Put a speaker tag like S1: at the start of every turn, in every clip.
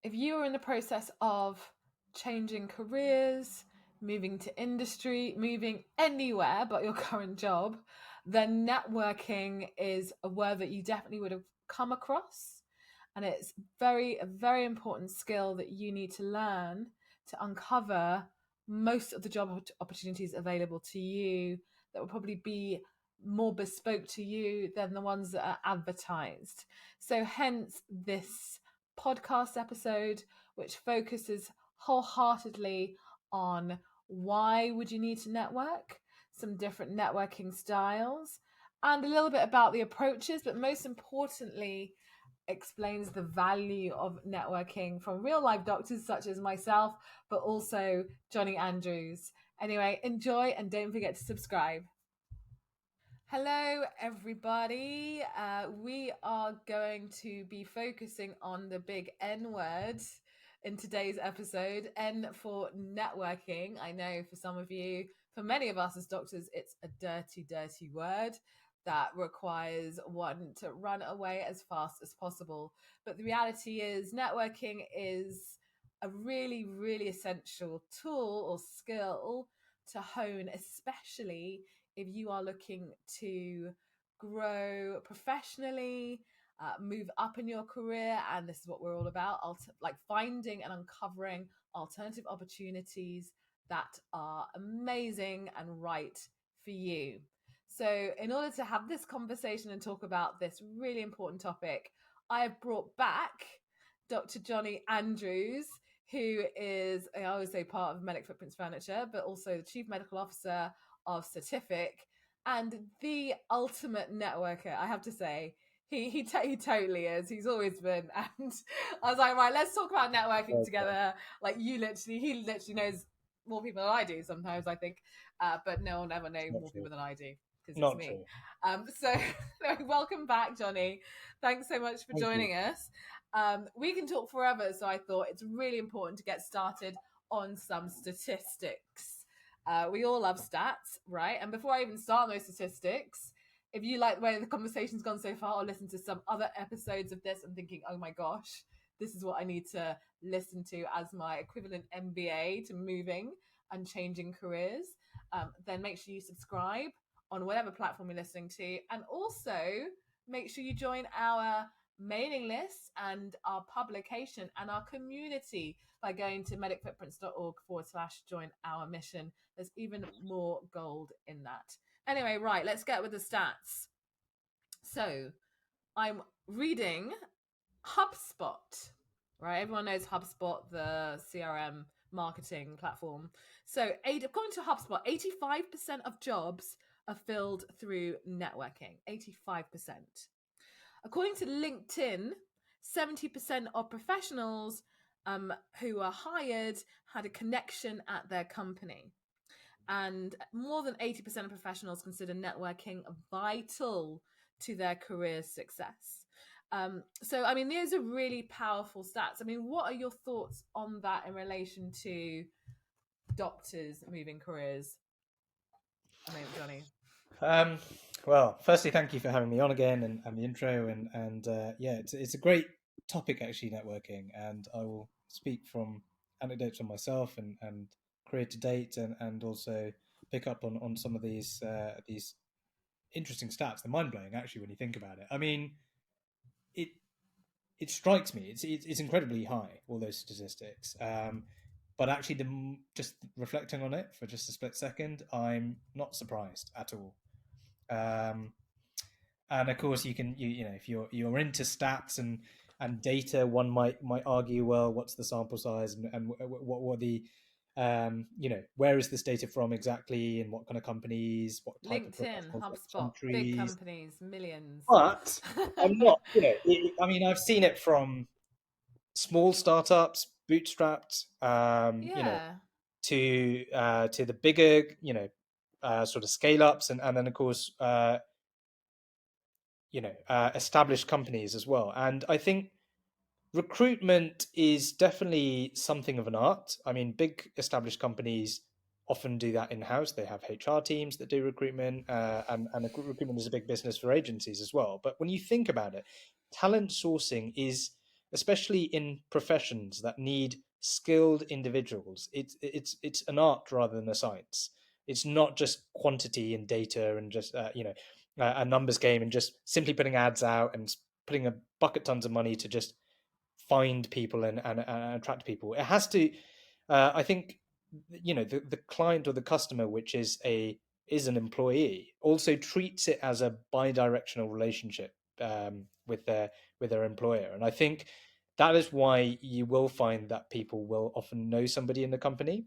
S1: if you are in the process of changing careers, moving to industry, moving anywhere but your current job, then networking is a word that you definitely would have come across. And it's a very important skill that you need to learn to uncover most of the job opportunities available to you that will probably be more bespoke to you than the ones that are advertised. So, hence this podcast episode, which focuses wholeheartedly on why would you need to network, some different networking styles, and a little bit about the approaches, but most importantly, explains the value of networking from real life doctors such as myself, but also Johnny Andrews. Anyway, enjoy and don't forget to subscribe. Hello, everybody. We are going to be focusing on the big N word in today's episode. N for networking. I know for some of you, for many of us as doctors, it's a dirty, dirty word that requires one to run away as fast as possible. But the reality is, networking is a really, really essential tool or skill to hone, especially if you are looking to grow professionally, move up in your career, and this is what we're all about, like finding and uncovering alternative opportunities that are amazing and right for you. So, in order to have this conversation and talk about this really important topic, I have brought back Dr. Johnny Andrews, who is, I always say, part of Medic Footprints Furniture, but also the Chief Medical Officer of Certific and the ultimate networker. I have to say, he totally is. He's always been, and I was like, right, let's talk about networking together. Like he literally knows more people than I do. Sometimes I think, but no one ever knows more people than I do because it's
S2: Not
S1: me.
S2: true.
S1: So welcome back, Johnny. Thanks so much for
S2: Thank you.
S1: joining us. We can talk forever, so I thought it's really important to get started on some statistics. We all love stats, right? And before I even start those statistics, if you like the way the conversation's gone so far, or listen to some other episodes of this and thinking, oh my gosh, this is what I need to listen to as my equivalent MBA to moving and changing careers, then make sure you subscribe on whatever platform you're listening to. And also make sure you join our mailing list and our publication and our community by going to medicfootprints.org/join our mission. There's even more gold in that. Anyway, right, let's get with the stats. So I'm reading HubSpot, right? Everyone knows HubSpot, the CRM marketing platform. So, according to HubSpot, 85% of jobs are filled through networking. 85%. According to LinkedIn, 70% of professionals who are hired had a connection at their company. And more than 80% of professionals consider networking vital to their career success. So, I mean, these are really powerful stats. I mean, what are your thoughts on that in relation to doctors moving careers? I mean, Johnny.
S2: Um, well, firstly, thank you for having me on again and the intro and yeah, it's a great topic actually, networking, and I will speak from anecdotes from myself and career to date, and also pick up on some of these interesting stats. They're mind blowing actually when you think about it. I mean, it it strikes me it's incredibly high, all those statistics. But actually, just reflecting on it for just a split second, I'm not surprised at all. Um, and of course, you know, if you're into stats and data, one might argue, well, what's the sample size and what were the you know, where is this data from exactly, and what kind of companies, what type of
S1: LinkedIn,
S2: professionals, what
S1: HubSpot, big
S2: countries.
S1: companies, millions.
S2: But I'm not, you know, I mean, I've seen it from small startups, bootstrapped, you know,
S1: Yeah.
S2: to the bigger, you know, sort of scale ups, and then of course, you know, established companies as well. And I think recruitment is definitely something of an art. I mean, big established companies often do that in house. They have HR teams that do recruitment, and recruitment is a big business for agencies as well. But when you think about it, talent sourcing is especially in professions that need skilled individuals. It's an art rather than a science. It's not just quantity and data and just a numbers game and just simply putting ads out and putting a bucket tons of money to just find people and attract people. It has to. I think the client or the customer, which is an employee, also treats it as a bi-directional relationship with their employer, and I think that is why you will find that people will often know somebody in the company.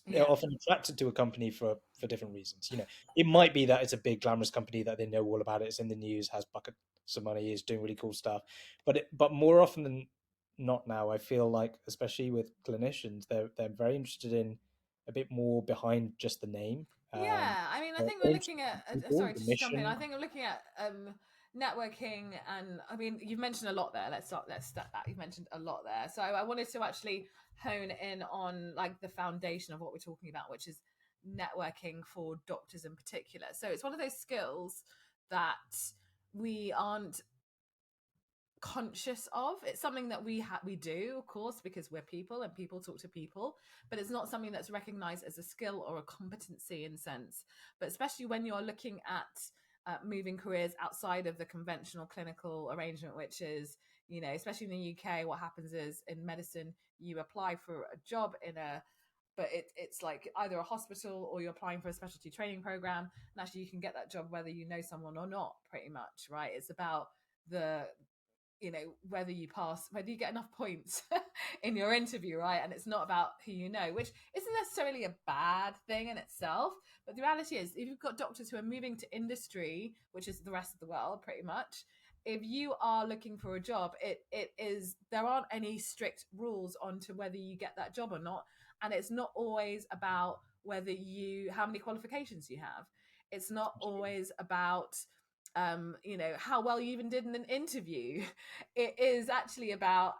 S2: They're
S1: Yeah.
S2: often attracted to a company for different reasons. It might be that it's a big glamorous company that they know all about it. It's in the news, has buckets of money, is doing really cool stuff. But more often than not now, I feel like, especially with clinicians, they're very interested in a bit more behind just the name.
S1: Yeah, I mean, I
S2: They're
S1: think we're looking
S2: interested
S1: at.
S2: in people,
S1: Sorry
S2: the
S1: to jump in. I
S2: mission.
S1: think we're looking at networking, and I mean, you've mentioned a lot there. Let's start that. You've mentioned a lot there. So I wanted to actually hone in on like the foundation of what we're talking about, which is networking for doctors in particular. So it's one of those skills that we aren't conscious of. It's something that we do, of course, because we're people and people talk to people, but it's not something that's recognized as a skill or a competency in sense. But especially when you're looking at moving careers outside of the conventional clinical arrangement, which is, especially in the UK, what happens is in medicine, you apply for a job in a but it's like either a hospital or you're applying for a specialty training program, and actually you can get that job whether you know someone or not, pretty much, right? It's about the whether you pass, whether you get enough points in your interview, right? And it's not about who you know, which isn't necessarily a bad thing in itself, but the reality is if you've got doctors who are moving to industry, which is the rest of the world pretty much, if you are looking for a job, it is, there aren't any strict rules onto whether you get that job or not, and it's not always about whether you how many qualifications you have. It's not always about how well you even did in an interview. It is actually about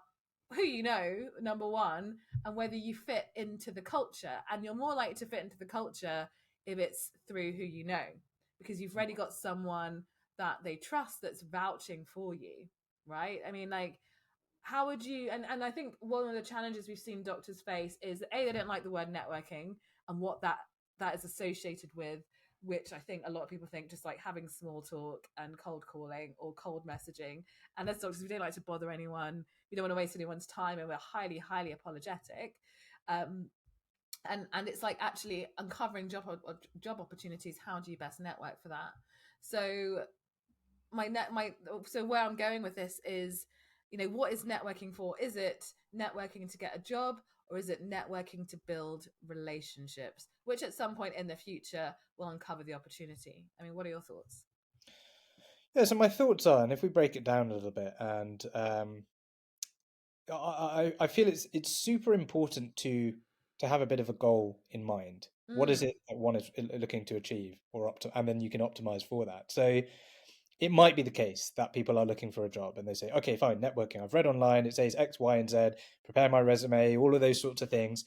S1: who you know, number one, and whether you fit into the culture. And you're more likely to fit into the culture if it's through who you know, because you've already got someone that they trust that's vouching for you, right? I mean, like, how would you, and I think one of the challenges we've seen doctors face is that they don't like the word networking and what that is associated with, which I think a lot of people think just like having small talk and cold calling or cold messaging. And as doctors, we don't like to bother anyone, we don't want to waste anyone's time, and we're highly apologetic. um, and it's like actually uncovering job opportunities. How do you best network for that? So so where I'm going with this is, what is networking for? Is it networking to get a job, or is it networking to build relationships, which at some point in the future will uncover the opportunity? I mean, what are your thoughts?
S2: Yeah, so my thoughts are, and if we break it down a little bit, and I feel it's super important to have a bit of a goal in mind. What is
S1: Mm.
S2: it that one is looking to achieve, and then you can optimize for that. So it might be the case that people are looking for a job and they say, okay, fine, networking. I've read online, it says X, Y, and Z, prepare my resume, all of those sorts of things.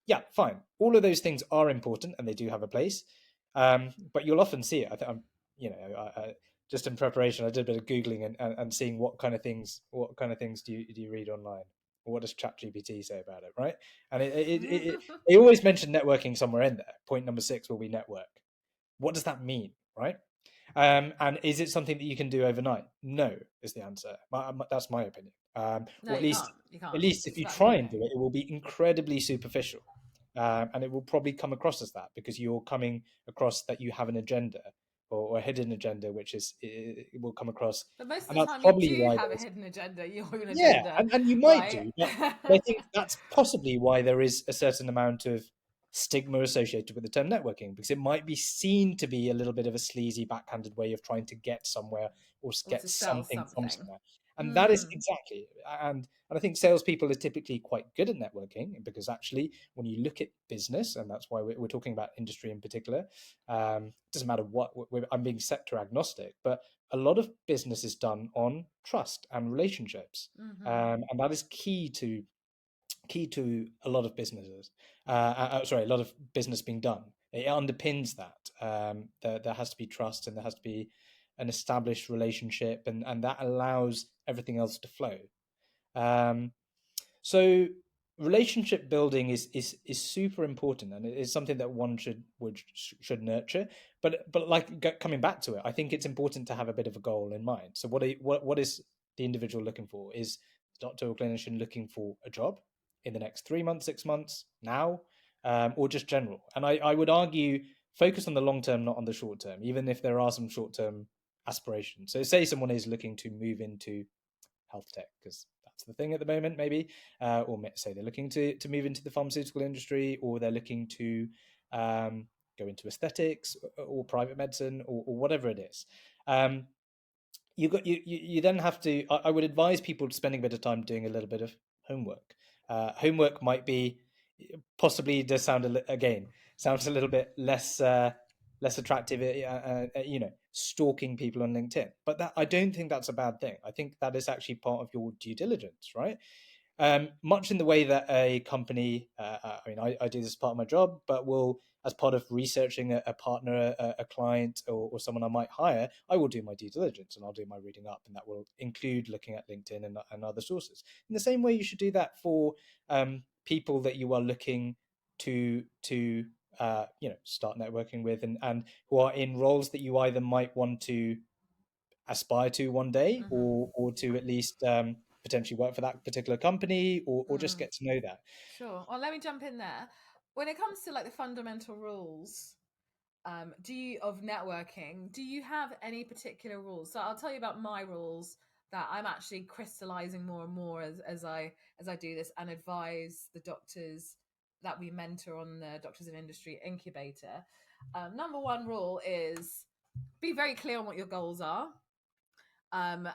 S2: Yeah, fine. All of those things are important and they do have a place. But you'll often see it. Just in preparation, I did a bit of Googling and seeing what kind of things do you read online? What does ChatGPT say about it, right? And they always mention networking somewhere in there. Point number 6 will be network. What does that mean, right? And is it something that you can do overnight? No, is the answer. That's my opinion.
S1: No,
S2: Or
S1: you can't. You
S2: at
S1: can't.
S2: least if
S1: It's
S2: you
S1: about who
S2: try
S1: you
S2: and
S1: know.
S2: do it, it will be incredibly superficial, and it will probably come across as that because you're coming across that you have an agenda or a hidden agenda, which is it will come across,
S1: But most
S2: and
S1: of the
S2: that's
S1: time, you
S2: probably
S1: do
S2: why
S1: have a
S2: there's
S1: hidden agenda, your own
S2: yeah,
S1: agenda,
S2: and you might
S1: right?
S2: do, but I think that's possibly why there is a certain amount of stigma associated with the term networking, because it might be seen to be a little bit of a sleazy, backhanded way of trying to get somewhere or
S1: Or
S2: get
S1: to sell
S2: something from
S1: something.
S2: somewhere. And that is
S1: Mm.
S2: exactly, and I think salespeople are typically quite good at networking because actually, when you look at business, and that's why we're talking about industry in particular, it doesn't matter what I'm being sector agnostic, but a lot of business is done on trust and relationships,
S1: Mm-hmm.
S2: and that is key to a lot of businesses. Sorry, a lot of business being done. It underpins that. There has to be trust, and there has to be an established relationship, and that allows everything else to flow. So relationship building is super important, and it is something that one should nurture. But like coming back to it, I think it's important to have a bit of a goal in mind. So what is the individual looking for? Is the doctor or clinician looking for a job in the next 3 months, 6 months, now, or just general? And I would argue focus on the long term, not on the short term, even if there are some short term aspirations. So say someone is looking to move into health tech because that's the thing at the moment, maybe, or say they're looking to move into the pharmaceutical industry, or they're looking to go into aesthetics or private medicine or whatever it is. You then have to. I would advise people spending a bit of time doing a little bit of homework. Homework might be possibly does sound again sounds a little bit less attractive, stalking people on LinkedIn. But that I don't think that's a bad thing. I think that is actually part of your due diligence, right? Much in the way that a company, I do this as part of my job, but will, as part of researching a partner, a client, or someone I might hire, I will do my due diligence and I'll do my reading up, and that will include looking at LinkedIn and other sources. In the same way, you should do that for people that you are looking to start networking with, and who are in roles that you either might want to aspire to one day, or to at least potentially work for that particular company, or just get to know that.
S1: Sure. Well, let me jump in there. When it comes to like the fundamental rules, of networking, do you have any particular rules? So I'll tell you about my rules that I'm actually crystallizing more and more as I do this and advise the doctors that we mentor on the Doctors in Industry incubator. Number one rule is be very clear on what your goals are. And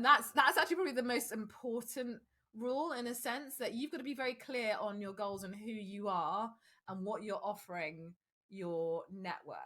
S1: that's actually probably the most important rule, in a sense, that you've got to be very clear on your goals and who you are and what you're offering your network.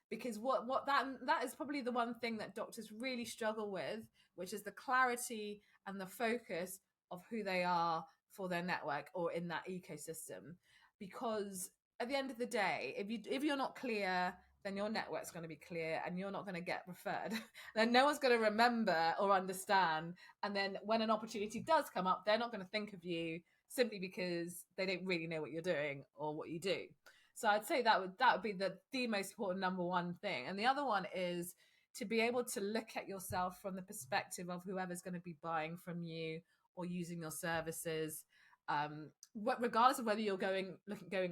S1: Because what that is probably the one thing that doctors really struggle with, which is the clarity and the focus of who they are for their network or in that ecosystem. Because at the end of the day, if you're not clear, then your network's going to be clear and you're not going to get referred. Then no one's going to remember or understand. And then when an opportunity does come up, they're not going to think of you simply because they don't really know what you're doing or what you do. So I'd say that would be the most important number one thing. And the other one is to be able to look at yourself from the perspective of whoever's going to be buying from you or using your services, regardless of whether you're going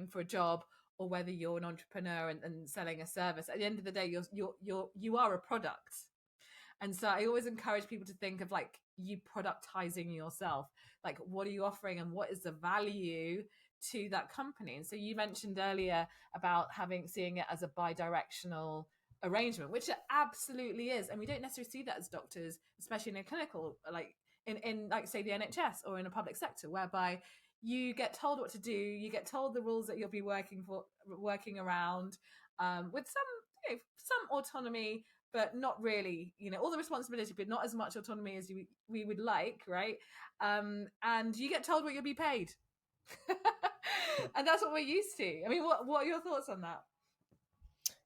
S1: for a job or whether you're an entrepreneur and selling a service. At the end of the day, you are a product. And so I always encourage people to think of like you productizing yourself. Like, what are you offering and what is the value to that company? And so you mentioned earlier about seeing it as a bi-directional arrangement, which it absolutely is. And we don't necessarily see that as doctors, especially in a clinical, like in like say the NHS or in a public sector, whereby you get told what to do, you get told the rules that you'll be working around, with some autonomy, but not really, all the responsibility, but not as much autonomy as we would like, right? And you get told what you'll be paid. And that's what we're used to. I mean, what are your thoughts on that?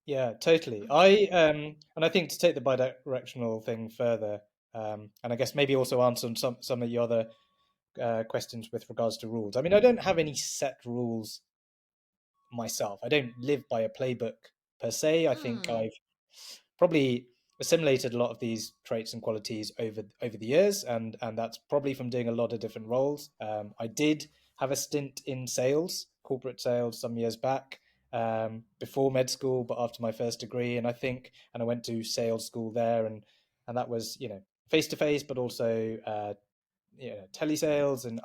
S2: Yeah, totally. And I think to take the bi-directional thing further, and I guess maybe also answer some of the other questions with regards to rules. I mean, I don't have any set rules myself. I don't live by a playbook per se. I think I've probably assimilated a lot of these traits and qualities over the years, and that's probably from doing a lot of different roles. I did have a stint in sales, corporate sales, some years back, before med school, but after my first degree, and I went to sales school there, and that was face to face, but also telesales, and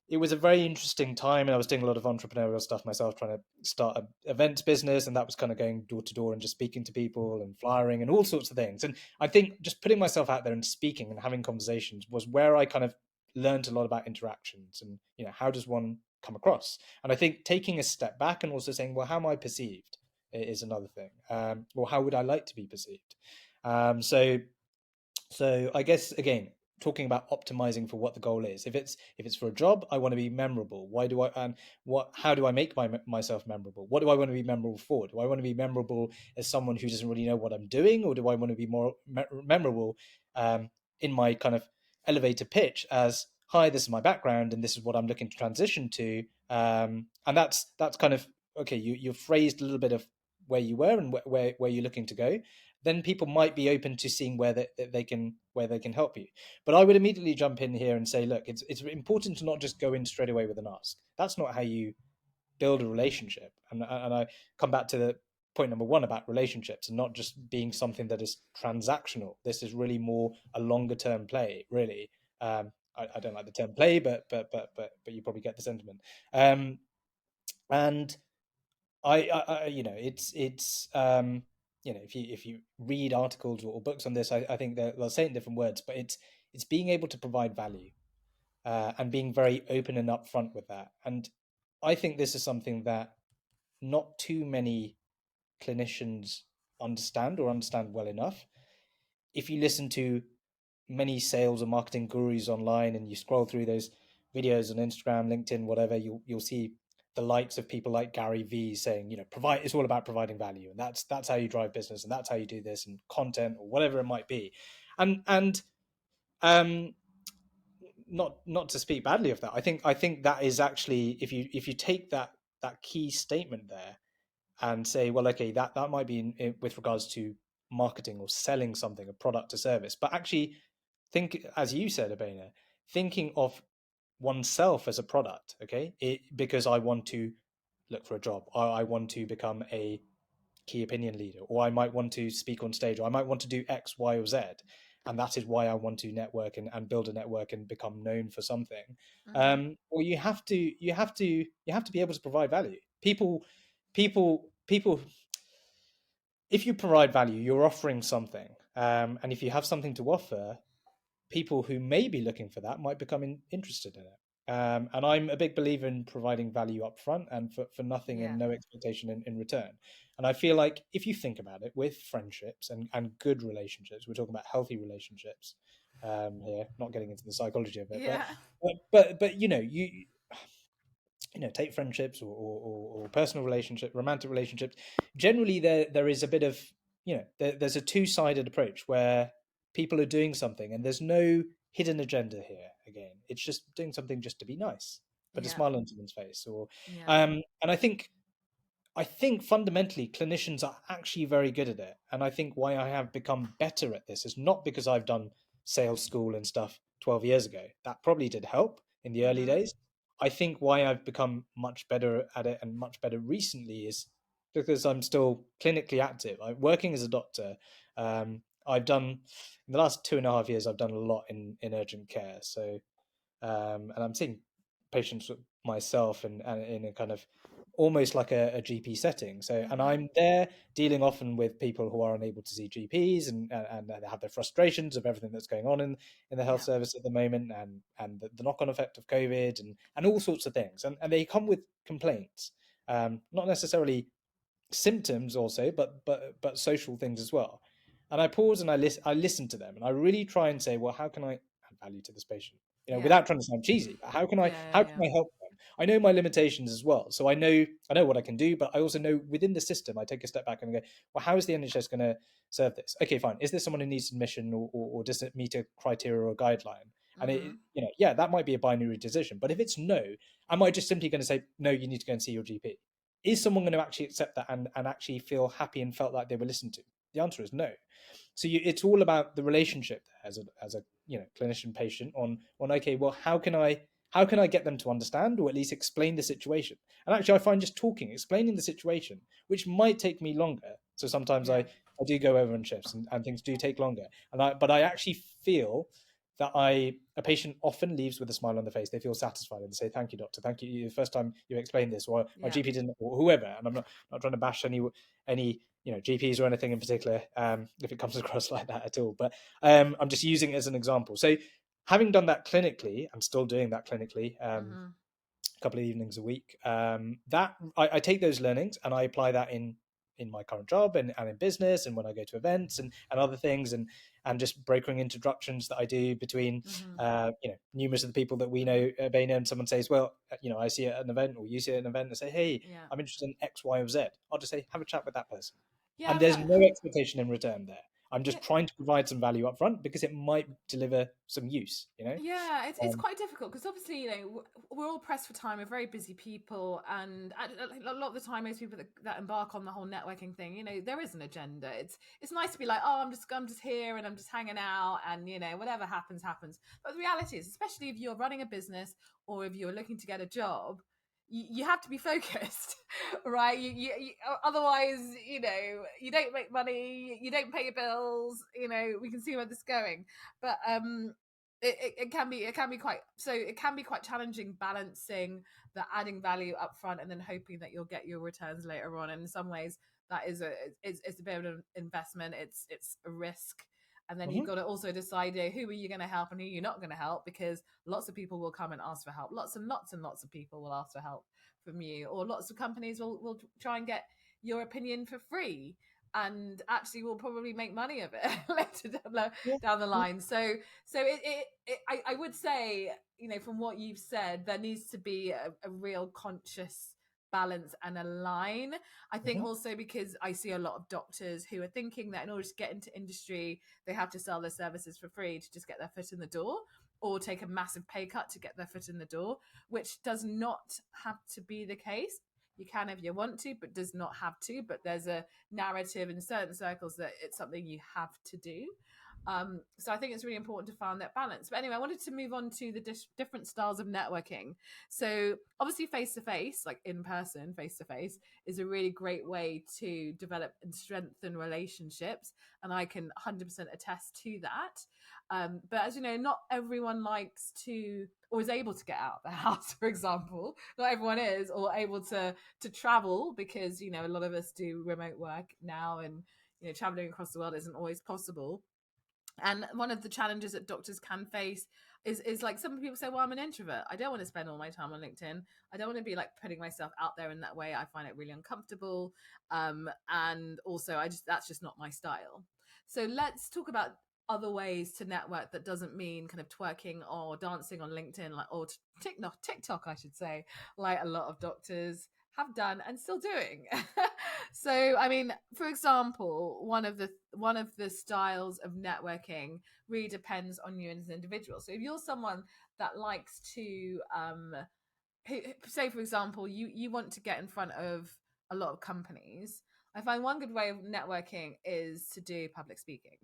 S2: it was a very interesting time, and I was doing a lot of entrepreneurial stuff myself, trying to start an events business, and that was kind of going door to door and just speaking to people and flyering and all sorts of things. And I think just putting myself out there and speaking and having conversations was where I kind of learned a lot about interactions and how does one come across. And I think taking a step back and also saying, well, how am I perceived is another thing, or how would I like to be perceived. So I guess again, talking about optimizing for what the goal is. If it's for a job, I want to be memorable. Why do I and what? How do I make myself memorable? What do I want to be memorable for? Do I want to be memorable as someone who doesn't really know what I'm doing, or do I want to be more memorable in my kind of elevator pitch as, hi, this is my background and this is what I'm looking to transition to. And that's kind of, okay, you've phrased a little bit of where you were and where you're looking to go, then people might be open to seeing they can help you. But I would immediately jump in here and say, look, it's important to not just go in straight away with an ask. That's not how you build a relationship. And I come back to the point number one about relationships and not just being something that is transactional. This is really more a longer term play, really. I don't like the term play, but you probably get the sentiment. And I you know, it's you know, if you read articles or books on this, I think they'll say it in different words, but it's being able to provide value, and being very open and upfront with that. And I think this is something that not too many clinicians understand well enough. If you listen to many sales or marketing gurus online and you scroll through those videos on Instagram, LinkedIn, whatever, you'll see the likes of people like Gary Vee saying, you know, provide, it's all about providing value, and that's how you drive business, and that's how you do this, and content or whatever it might be. And um not to speak badly of that, I think that is actually, if you take that key statement there and say, well, okay, that might be with regards to marketing or selling something, a product or service, but actually think, as you said, Abeyna, thinking of oneself as a product, okay? Because I want to look for a job, I want to become a key opinion leader, or I might want to speak on stage, or I might want to do X, Y, or Z. And that is why I want to network and build a network and become known for something.
S1: Mm-hmm.
S2: Or you have to be able to provide value. People, if you provide value, you're offering something. And if you have something to offer, people who may be looking for that might become interested in it. And I'm a big believer in providing value up front and for nothing
S1: Yeah.
S2: and no expectation in return. And I feel like if you think about it, with friendships and good relationships, we're talking about healthy relationships here, not getting into the psychology of it,
S1: Yeah.
S2: but take friendships or personal relationship, romantic relationships. Generally, there is a bit of, there's a two-sided approach where people are doing something and there's no hidden agenda here. Again, it's just doing something just to be nice, but to
S1: Yeah.
S2: smile on someone's face. Or
S1: Yeah.
S2: and I think fundamentally clinicians are actually very good at it. And I think why I have become better at this is not because I've done sales school and stuff 12 years ago. That probably did help in the early
S1: Mm-hmm.
S2: days. I think why I've become much better at it and much better recently is because I'm still clinically active. I'm working as a doctor. I've done, in the last 2.5 years, I've done a lot in urgent care. So and I'm seeing patients myself and in a kind of almost like a GP setting. So, and
S1: Mm-hmm.
S2: I'm there dealing often with people who are unable to see GPs and they have their frustrations of everything that's going on in the health
S1: Yeah.
S2: service at the moment, and the knock-on effect of COVID and all sorts of things. And they come with complaints, not necessarily symptoms also, but social things as well. And I pause and I listen to them, and I really try and say, well, how can I add value to this patient?
S1: Yeah.
S2: Without trying to sound cheesy, but how can I
S1: Yeah.
S2: how
S1: Yeah.
S2: can I help them? I know my limitations as well, so I know what I can do, but I also know within the system, I take a step back and go, well, how is the NHS going to serve this? Okay, fine. Is this someone who needs admission, or does it meet a criteria or a guideline? And
S1: Mm-hmm.
S2: yeah, that might be a binary decision. But if it's no, am I just simply going to say, no, you need to go and see your GP? Is someone going to actually accept that and actually feel happy and felt like they were listened to? The answer is no. So it's all about the relationship as a clinician patient on okay, well, how can I get them to understand or at least explain the situation? And actually, I find just talking, explaining the situation, which might take me longer. So sometimes I
S1: Yeah.
S2: I do go over on shifts and things do take longer. But I actually feel that a patient often leaves with a smile on their face. They feel satisfied and they say, "Thank you, doctor. Thank you. The first time you explained this, or my
S1: Yeah.
S2: GP didn't, or whoever." And I'm not trying to bash any GPs or anything in particular, if it comes across like that at all. But I'm just using it as an example. So having done that clinically, I'm still doing that clinically.
S1: Mm-hmm.
S2: A couple of evenings a week. That I take those learnings and I apply that in my current job and in business, and when I go to events and other things, and just brokering introductions that I do between
S1: Mm-hmm.
S2: numerous of the people that we
S1: Mm-hmm.
S2: know, Abeyna, and someone says, well, I see it at an event or you see it at an event and say, hey,
S1: Yeah.
S2: I'm interested in X, Y, or Z. I'll just say, have a chat with that person.
S1: Yeah.
S2: And
S1: I mean,
S2: there's no expectation in return there. I'm
S1: Yeah,
S2: just trying to provide some value up front because it might deliver some use,
S1: yeah, it's
S2: Um,
S1: quite difficult because obviously, we're all pressed for time. We're very busy people, and a lot of the time, most people that embark on the whole networking thing, there is an agenda. It's nice to be like, oh, I'm just here and I'm just hanging out, and whatever happens happens. But the reality is, especially if you're running a business or if you're looking to get a job, you have to be focused, right? Otherwise, you don't make money, you don't pay your bills. We can see where this is going, but it can be quite challenging balancing the adding value up front and then hoping that you'll get your returns later on. And in some ways, that is it's a bit of an investment. It's a risk, and then you've
S2: mhm.
S1: got to also decide, who are you going to help and who you're not going to help, because lots of people will come and ask for help. Lots and lots and lots of people will ask for help from you, or lots of companies will try and get your opinion for free, and actually will probably make money of it later
S2: Yeah,
S1: down the
S2: yeah.
S1: line. So I would say, from what you've said, there needs to be a real conscious balance and a line. I think
S2: Mhm.
S1: also because I see a lot of doctors who are thinking that in order to get into industry, they have to sell their services for free to just get their foot in the door, or take a massive pay cut to get their foot in the door, which does not have to be the case. You can if you want to, but does not have to. But there's a narrative in certain circles that it's something you have to do. So I think it's really important to find that balance. But anyway, I wanted to move on to the different styles of networking. So obviously, face to face, like in person, face to face, is a really great way to develop and strengthen relationships, and I can 100% attest to that. But as you know, not everyone likes to or is able to get out of the house, for example. Not everyone is or able to travel, because a lot of us do remote work now, and traveling across the world isn't always possible. And one of the challenges that doctors can face is like, some people say, well, I'm an introvert, I don't want to spend all my time on LinkedIn, I don't want to be like putting myself out there in that way, I find it really uncomfortable. And also, that's just not my style. So let's talk about other ways to network that doesn't mean kind of twerking or dancing on LinkedIn, like, or TikTok, I should say, like a lot of doctors have done and still doing. So, I mean, for example, one of the styles of networking really depends on you as an individual. So, if you're someone that likes to, say, for example, you want to get in front of a lot of companies, I find one good way of networking is to do public speaking.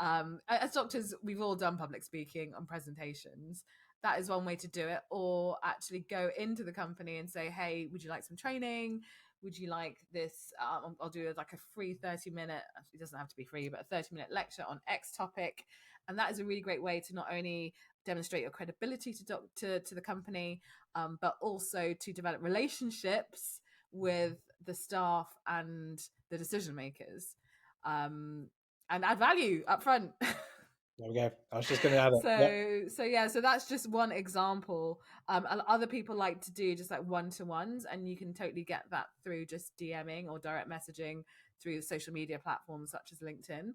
S1: As doctors, we've all done public speaking on presentations. That is one way to do it. Or actually go into the company and say, hey, would you like some training? Would you like this? I'll do like a free 30-minute, it doesn't have to be free, but a 30-minute lecture on X topic. And that is a really great way to not only demonstrate your credibility to the company, but also to develop relationships with the staff and the decision makers. Um, and add value up front.
S2: There we go. I was just going to add it. Yep.
S1: So that's just one example. Other people like to do just like one-to-ones, and you can totally get that through just DMing or direct messaging through social media platforms such as LinkedIn.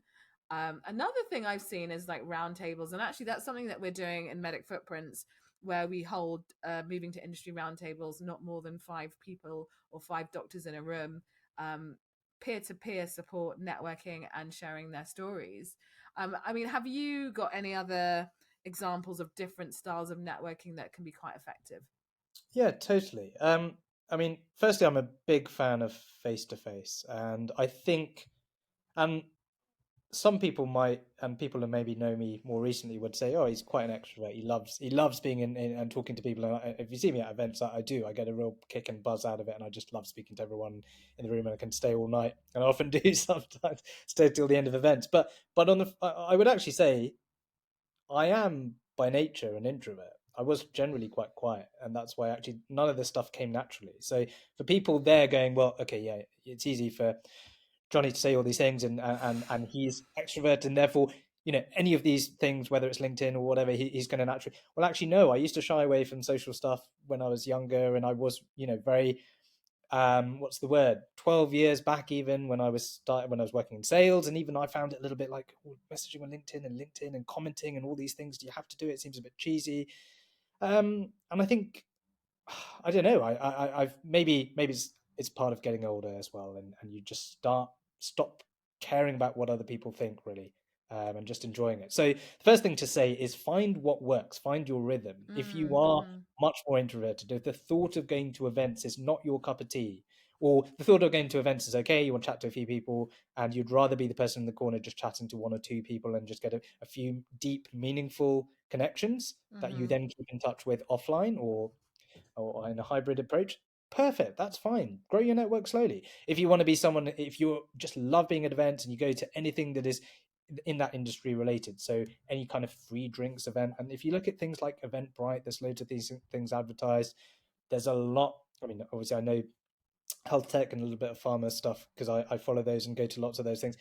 S1: Another thing I've seen is like roundtables, and actually that's something that we're doing in Medic Footprints, where we hold moving to industry roundtables, not more than 5 people or 5 doctors in a room, peer-to-peer support, networking, and sharing their stories. I mean, have you got any other examples of different styles of networking that can be quite effective?
S2: Yeah, totally. I mean, firstly, I'm a big fan of face to face, and I think, and some people might, and people who maybe know me more recently would say, "Oh, he's quite an extrovert. He loves being in and talking to people." And if you see me at events, I do. I get a real kick and buzz out of it, and I just love speaking to everyone in the room. And I can stay all night, and I often do sometimes stay till the end of events. But I would actually say I am by nature an introvert. I was generally quite quiet, and that's why actually none of this stuff came naturally. So for people there going, well, okay, yeah, it's easy for Johnny to say all these things, and he's extrovert, and therefore, any of these things, whether it's LinkedIn or whatever, he's going to naturally. Well, actually, no. I used to shy away from social stuff when I was younger, and I was, very what's the word 12 years back, even when I was working in sales, and even I found it a little bit like, messaging on LinkedIn and commenting and all these things, do you have to do it? It seems a bit cheesy. And I think, I don't know, I've maybe it's part of getting older as well, and you just stop caring about what other people think, really, and just enjoying it. So the first thing to say is find what works, find your rhythm. If you are much more introverted, if the thought of going to events is not your cup of tea, or the thought of going to events is okay, you want to chat to a few people, and you'd rather be the person in the corner just chatting to one or two people and just get a few deep, meaningful connections that you then keep in touch with offline or in a hybrid approach, perfect. That's fine. Grow your network slowly. If you want to be someone, if you just love being at events and you go to anything that is in that industry related, so any kind of free drinks event, and if you look at things like Eventbrite, there's loads of these things advertised. There's a lot. I mean, obviously, I know health tech and a little bit of pharma stuff because I follow those and go to lots of those things.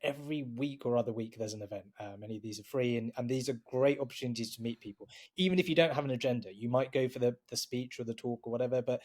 S2: Every week or other week there's an event. Many of these are free, and these are great opportunities to meet people. Even if you don't have an agenda, you might go for the speech or the talk or whatever, but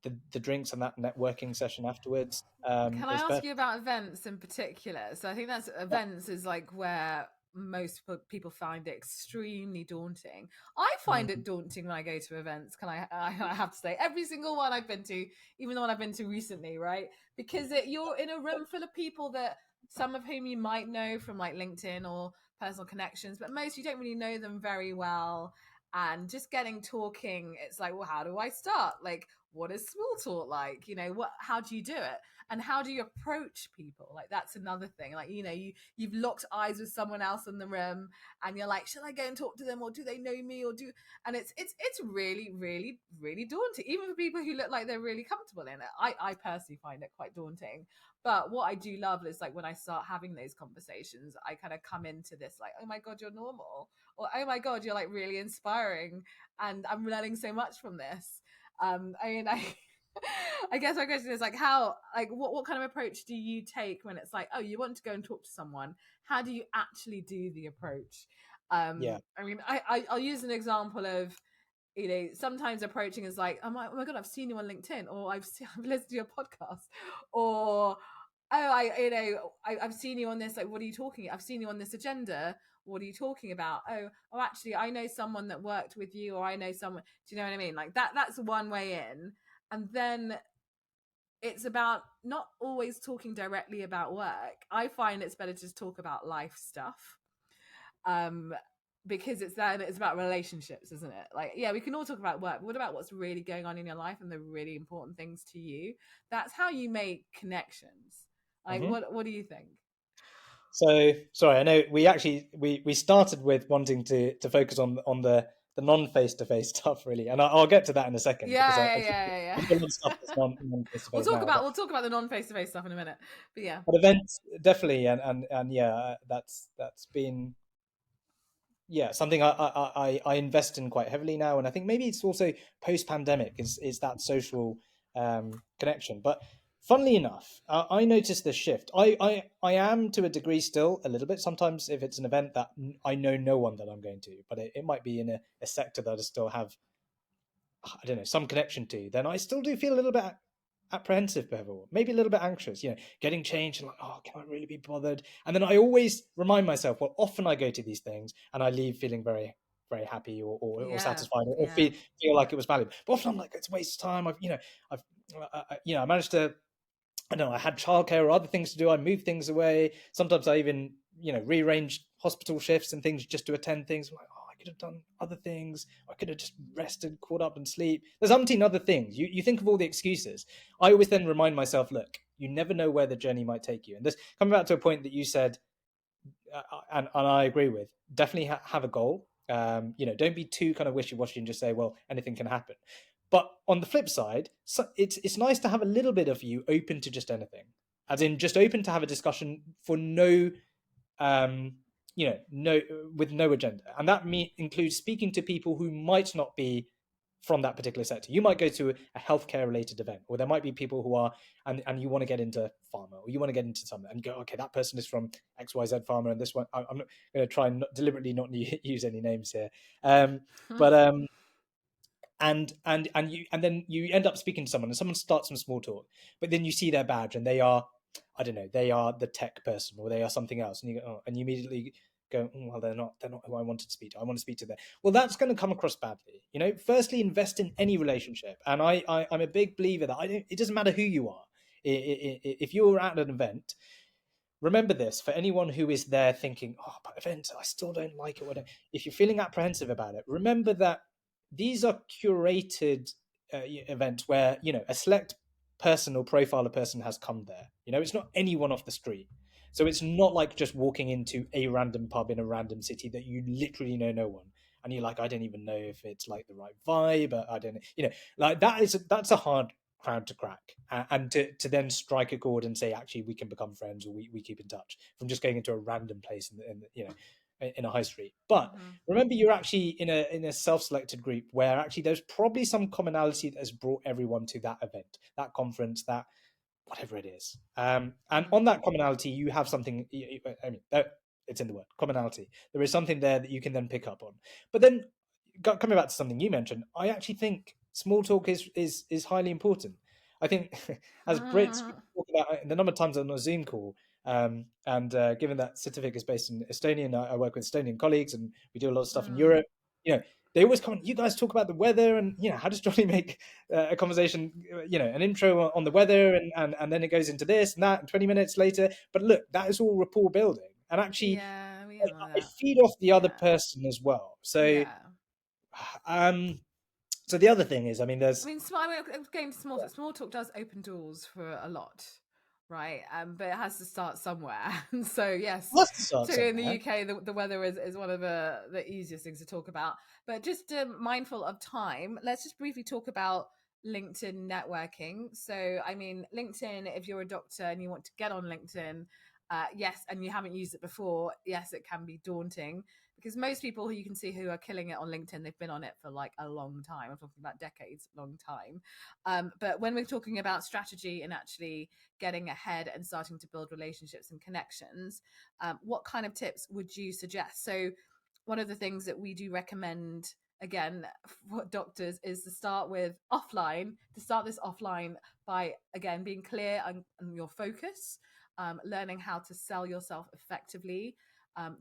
S2: the drinks and that networking session afterwards
S1: Can I
S2: is
S1: ask
S2: perfect.
S1: you about events in particular? So I think that's events is like where most people find it extremely daunting. I find it daunting when I go to events. I have to say, every single one I've been to, even the one I've been to recently, right? Because you're in a room full of people that some of whom you might know from like LinkedIn or personal connections, but most you don't really know them very well. And just getting talking, it's like, well, how do I start? Like, what is small talk like? How do you do it? And how do you approach people? Like, that's another thing. Like, you've locked eyes with someone else in the room and you're like, should I go and talk to them, or do they know me, and it's really, really, really daunting, even for people who look like they're really comfortable in it. I personally find it quite daunting. But what I do love is like when I start having those conversations, I kind of come into this like, oh my God, you're normal, or oh my God, you're like really inspiring, and I'm learning so much from this. I mean, I guess my question is like, what kind of approach do you take when it's like, oh, you want to go and talk to someone? How do you actually do the approach?
S2: Yeah.
S1: I mean, I'll use an example of, sometimes approaching is like, oh my God, I've seen you on LinkedIn, or I've listened to your podcast, or I've seen you on this. Like, what are you talking? I've seen you on this agenda. What are you talking about? Oh, actually, I know someone that worked with you, or I know someone. Do you know what I mean? Like that's one way in, and then it's about not always talking directly about work. I find it's better to just talk about life stuff. Um, because it's about relationships, isn't it? Like, yeah, we can all talk about work, but what about what's really going on in your life and the really important things to you? That's how you make connections. Like,
S2: Mm-hmm.
S1: what do you think?
S2: So sorry, I know we started with wanting to focus on the non face to face stuff really, and I'll get to that in a second because
S1: Yeah,
S2: I
S1: yeah,
S2: think
S1: yeah, yeah,
S2: there's a lot of stuff that's non face to
S1: we'll
S2: face
S1: talk
S2: now,
S1: about we'll talk about the non face to face stuff in a minute. But yeah.
S2: but events definitely, and yeah, that's been something I invest in quite heavily now, and I think maybe it's also post pandemic is that social connection. But funnily enough, I noticed this shift. I am to a degree still a little bit. Sometimes if it's an event that I know no one that I'm going to, but it might be in a sector that I still have, I don't know, some connection to, then I still do feel a little bit apprehensive, maybe a little bit anxious, getting changed and like, oh, can I really be bothered? And then I always remind myself, well, often I go to these things and I leave feeling very, very happy or
S1: Yeah,
S2: satisfied or
S1: yeah.
S2: feel like it was valuable. But often I'm like, it's a waste of time. I managed to, I don't know, I had childcare or other things to do. I moved things away. Sometimes I even, rearranged hospital shifts and things just to attend things. I'm like, oh, I could have done other things. I could have just rested, caught up and sleep. There's umpteen other things. You think of all the excuses. I always then remind myself, look, you never know where the journey might take you. And this coming back to a point that you said, and I agree with, definitely have a goal. Don't be too kind of wishy-washy and just say, well, anything can happen. But on the flip side, it's nice to have a little bit of you open to just anything, as in just open to have a discussion for no, um, no, with no agenda, and that includes speaking to people who might not be from that particular sector. You might go to a healthcare related event, or there might be people who are, and you want to get into pharma, or you want to get into something, and go, okay, that person is from XYZ pharma, and this one, I'm not going to try and deliberately not use any names here, but and then you end up speaking to someone and someone starts some small talk, but then you see their badge and they are, I don't know, they are the tech person or they are something else, and you go, oh, and you immediately go, oh, well, they're not who I wanted to speak to. I want to speak to them. Well, that's going to come across badly. Firstly, invest in any relationship, and I'm a big believer that it doesn't matter who you are. If you're at an event, remember this for anyone who is there thinking, oh, but events, I still don't like it. Whatever. If you're feeling apprehensive about it, remember that these are curated events where, a select person or profile of person has come there. It's not anyone off the street. So it's not like just walking into a random pub in a random city that you literally know no one. And you're like, I don't even know if it's like the right vibe. I don't, like that's a hard crowd to crack, and to then strike a chord and say, actually, we can become friends, or we keep in touch, from just going into a random place in a high street. But remember, you're actually in a self-selected group where actually there's probably some commonality that has brought everyone to that event, that conference, that whatever it is. And on that commonality, you have something. I mean, it's in the word commonality. There is something there that you can then pick up on. But then, coming back to something you mentioned, I actually think small talk is highly important. I think as Brits, we talk about the number of times on a Zoom call, and given that Certific is based in Estonia, and I work with Estonian colleagues, and we do a lot of stuff in Europe. They always come. You guys talk about the weather, and how does Johnny make a conversation? An intro on the weather, and then it goes into this and that, and 20 minutes later. But look, that is all rapport building, and actually, I feed off the other person as well. So, so the other thing is,
S1: going to small talk does open doors for a lot, right? But it has to start somewhere. And so yes, in the UK, the weather is one of the easiest things to talk about. But just mindful of time, let's just briefly talk about LinkedIn networking. So I mean, LinkedIn, if you're a doctor and you want to get on LinkedIn, yes, and you haven't used it before, yes, it can be daunting, because most people who you can see who are killing it on LinkedIn, they've been on it for like a long time. I'm talking about decades, long time. But when we're talking about strategy and actually getting ahead and starting to build relationships and connections, what kind of tips would you suggest? So one of the things that we do recommend, again, for doctors, is to start this offline by, again, being clear on your focus, learning how to sell yourself effectively.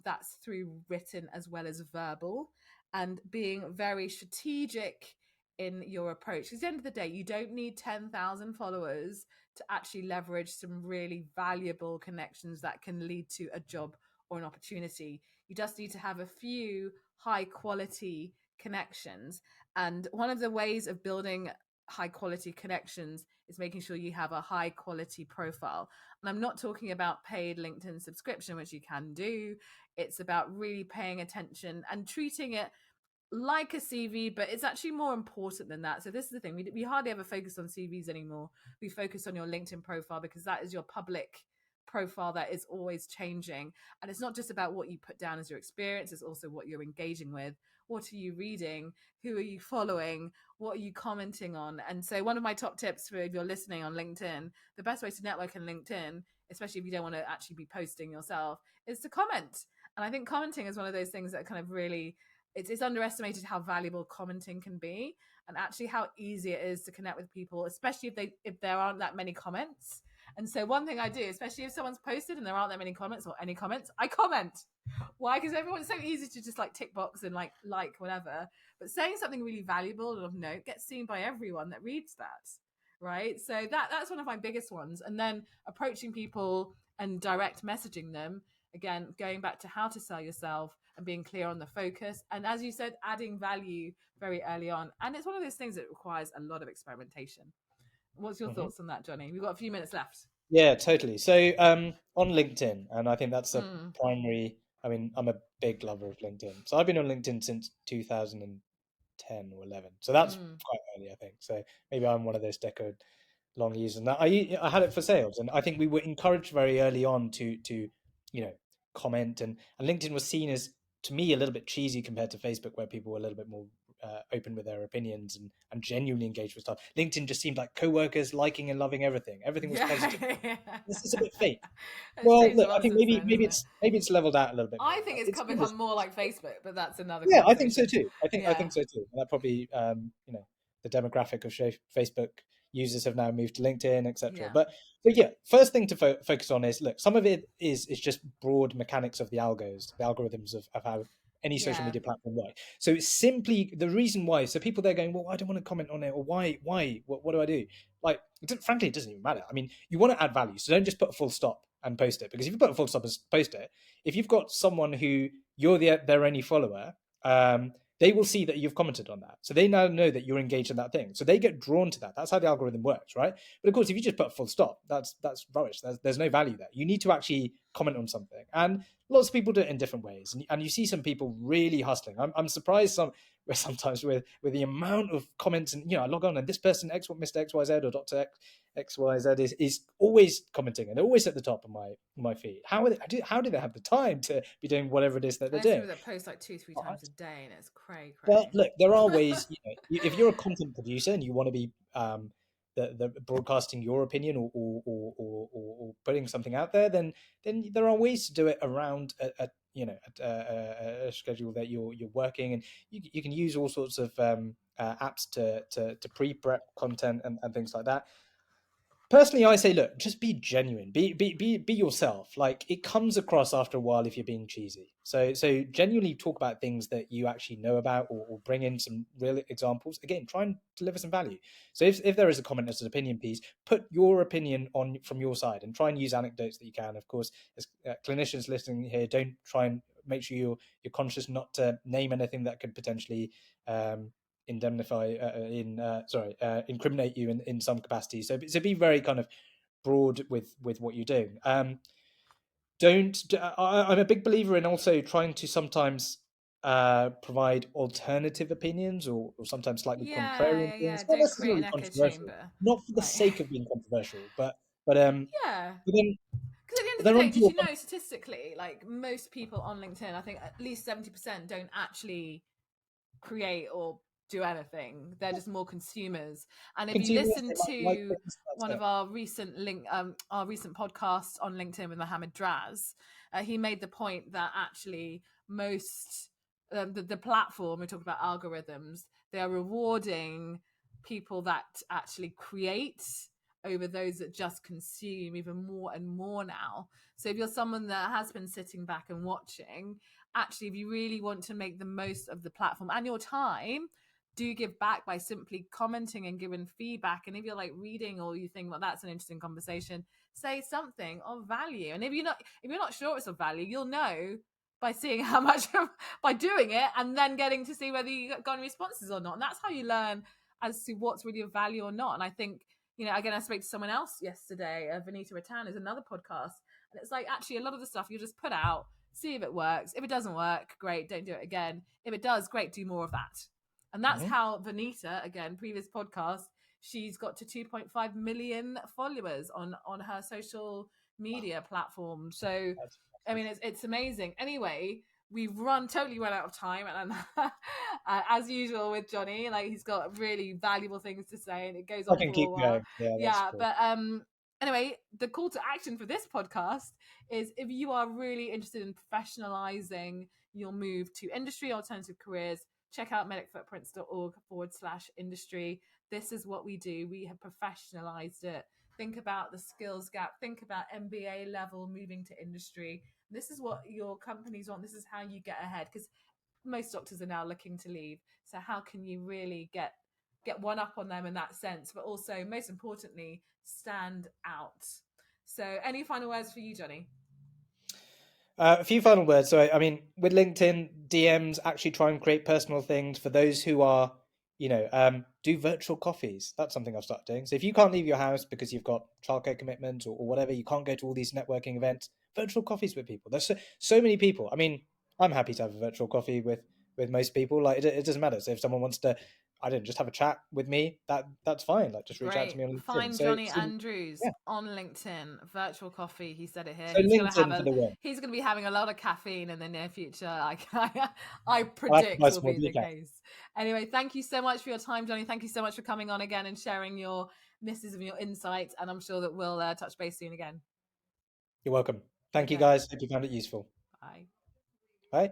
S1: That's through written as well as verbal, and being very strategic in your approach. Because at the end of the day, you don't need 10,000 followers to actually leverage some really valuable connections that can lead to a job or an opportunity. You just need to have a few high quality connections. And one of the ways of building high quality connections is making sure you have a high quality profile. And I'm not talking about paid LinkedIn subscription, which you can do. It's about really paying attention and treating it like a CV, but it's actually more important than that. So this is the thing. We hardly ever focus on CVs anymore. We focus on your LinkedIn profile, because that is your public profile that is always changing. And it's not just about what you put down as your experience, it's also what you're engaging with. What are you reading? Who are you following? What are you commenting on? And so one of my top tips for if you're listening on LinkedIn, the best way to network on LinkedIn, especially if you don't want to actually be posting yourself, is to comment. And I think commenting is one of those things that kind of really, it's underestimated how valuable commenting can be, and actually how easy it is to connect with people, especially if there aren't that many comments. And so one thing I do, especially if someone's posted and there aren't that many comments or any comments, I comment. Why? Because everyone's so easy to just like tick box and like whatever. But saying something really valuable and of note gets seen by everyone that reads that, right? So that's one of my biggest ones. And then approaching people and direct messaging them, again, going back to how to sell yourself and being clear on the focus. And as you said, adding value very early on. And it's one of those things that requires a lot of experimentation. What's your thoughts on that, Johnny? We've got a few minutes left.
S2: Yeah, totally. So on LinkedIn, and I think that's a primary. I mean, I'm a big lover of LinkedIn. So I've been on LinkedIn since 2010 or 11. So that's quite early, I think. So maybe I'm one of those decade-long users. And I had it for sales, and I think we were encouraged very early on to comment, and LinkedIn was seen as, to me, a little bit cheesy compared to Facebook, where people were a little bit more open with their opinions and genuinely engaged with stuff. LinkedIn just seemed like co-workers liking and loving everything. Everything was positive. This is a bit fake. Well, look, I think maybe it's leveled out a little bit.
S1: I think it's become more like Facebook, but that's another.
S2: Yeah, I think so too. I think so too. And that probably the demographic of Facebook users have now moved to LinkedIn, etc.
S1: Yeah.
S2: But first thing to focus on is, look, some of it is just broad mechanics of the algorithms of how any social media platform work. So it's simply the reason why. So people they're going, well, I don't want to comment on it, or why? What do I do? Like, frankly, it doesn't even matter. I mean, you want to add value, so don't just put a full stop. and post it. Because if you put a full stop and post it, if you've got someone who you're their only follower, they will see that you've commented on that. So they now know that you're engaged in that thing. So they get drawn to that. That's how the algorithm works, right? But of course, if you just put a full stop, that's rubbish. There's no value there. You need to actually comment on something. And lots of people do it in different ways. And you see some people really hustling. I'm surprised sometimes with the amount of comments, and I log on and this person Mr. XYZ or Dr. XYZ is always commenting, and they're always at the top of my feed. How do they have the time to be doing whatever it is that they're doing?
S1: People that post like 2-3 times a day, and it's cray.
S2: But look, there are ways. If you're a content producer and you want to be the broadcasting your opinion or putting something out there, then there are ways to do it around a schedule that you're working, and you can use all sorts of apps to pre-prep content and things like that. Personally, I say, look, just be genuine, be yourself. Like, it comes across after a while if you're being cheesy. So genuinely talk about things that you actually know about, or bring in some real examples. Again, try and deliver some value. So if there is a comment as an opinion piece, put your opinion on from your side and try and use anecdotes that you can. Of course, as clinicians listening here, don't try and make sure you're conscious not to name anything that could potentially incriminate you in some capacity. So be very kind of broad with what you're doing. I'm a big believer in also trying to sometimes provide alternative opinions, or sometimes slightly contrarian things, not
S1: Don't create an
S2: necessarily
S1: echo
S2: controversial,
S1: chamber.
S2: not for the
S1: Like,
S2: sake of being controversial, but then
S1: because at the end of
S2: they're
S1: the day,
S2: onto
S1: did
S2: your
S1: you know statistically, like most people on LinkedIn, I think at least 70% don't actually create or do anything. They're just more consumers. And if you
S2: consumers.
S1: listen
S2: They like
S1: to
S2: things,
S1: one
S2: that's
S1: of
S2: it.
S1: our recent podcasts on LinkedIn with Mohammed Draz, he made the point that actually most the platform, we talk about algorithms, they are rewarding people that actually create over those that just consume even more and more now. So if you're someone that has been sitting back and watching, actually, if you really want to make the most of the platform and your time, do give back by simply commenting and giving feedback. And if you're like reading, or you think, well, that's an interesting conversation, say something of value. And if you're not sure it's of value, you'll know by seeing how much by doing it, and then getting to see whether you got any responses or not. And that's how you learn as to what's really of value or not. And I think, again, I spoke to someone else yesterday, Vanita Ratan is another podcast, and it's like, actually, a lot of the stuff you just put out, see if it works. If it doesn't work, great, don't do it again. If it does, great, do more of that. And that's how Vanita, again, previous podcast, she's got to 2.5 million followers on her social media platform. So, I mean, it's amazing. Anyway, we've totally run out of time, and as usual with Johnny, like, he's got really valuable things to say, and it goes
S2: I
S1: on
S2: can
S1: for a
S2: keep
S1: while.
S2: going. Yeah, that's
S1: Yeah,
S2: cool.
S1: but anyway, the call to action for this podcast is, if you are really interested in professionalizing your move to industry, alternative careers, check out medicfootprints.org/industry. This is what we do. We have professionalized it. Think about the skills gap. Think about MBA level moving to industry. This is what your companies want. This is how you get ahead, because most doctors are now looking to leave. So how can you really get one up on them in that sense, but also, most importantly, stand out? So any final words for you, Johnny?
S2: A few final words. So, I mean, with LinkedIn, DMs, actually try and create personal things for those who are, do virtual coffees. That's something I've started doing. So if you can't leave your house because you've got childcare commitments, or whatever, you can't go to all these networking events, virtual coffees with people. There's so many people. I mean, I'm happy to have a virtual coffee with most people. Like, it doesn't matter. So if someone wants to, I don't know, just have a chat with me, that's fine. Like, just reach out to
S1: Great.
S2: me on LinkedIn.
S1: Find
S2: So,
S1: Johnny Andrews
S2: yeah.
S1: on LinkedIn. Virtual coffee. He said it here.
S2: So LinkedIn for the win.
S1: He's gonna be having a lot of caffeine in the near future. I
S2: I'll have to buy
S1: predict will
S2: some more
S1: be the
S2: decaf.
S1: case. Anyway, thank you so much for your time, Johnny. Thank you so much for coming on again and sharing your misses and your insights. And I'm sure that we'll touch base soon again.
S2: You're welcome.
S1: Take
S2: Thank you,
S1: care.
S2: guys. Hope you found it useful.
S1: Bye.
S2: Bye.